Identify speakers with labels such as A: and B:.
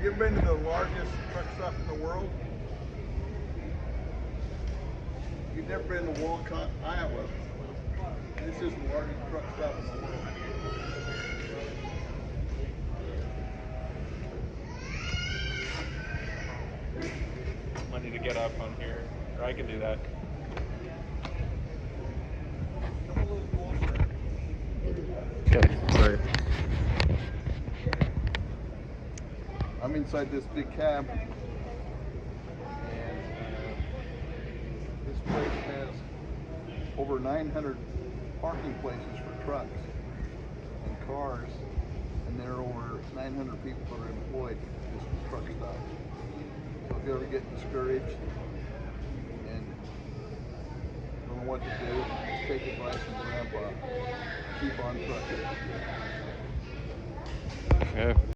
A: You ever been to the largest truck stop in the world? You've never been to Walcott, Iowa. This is the largest truck stop in the world.
B: I need to get up on here, or I can do that.
A: Come a little closer.
B: Okay, sorry.
A: I'm inside this big cab, and this place has over 900 parking places for trucks and cars, and there are over 900 people that are employed at this truck stop. So if you ever get discouraged and don't know what to do, just take advice from Grandpa. Keep on trucking.
B: Yeah.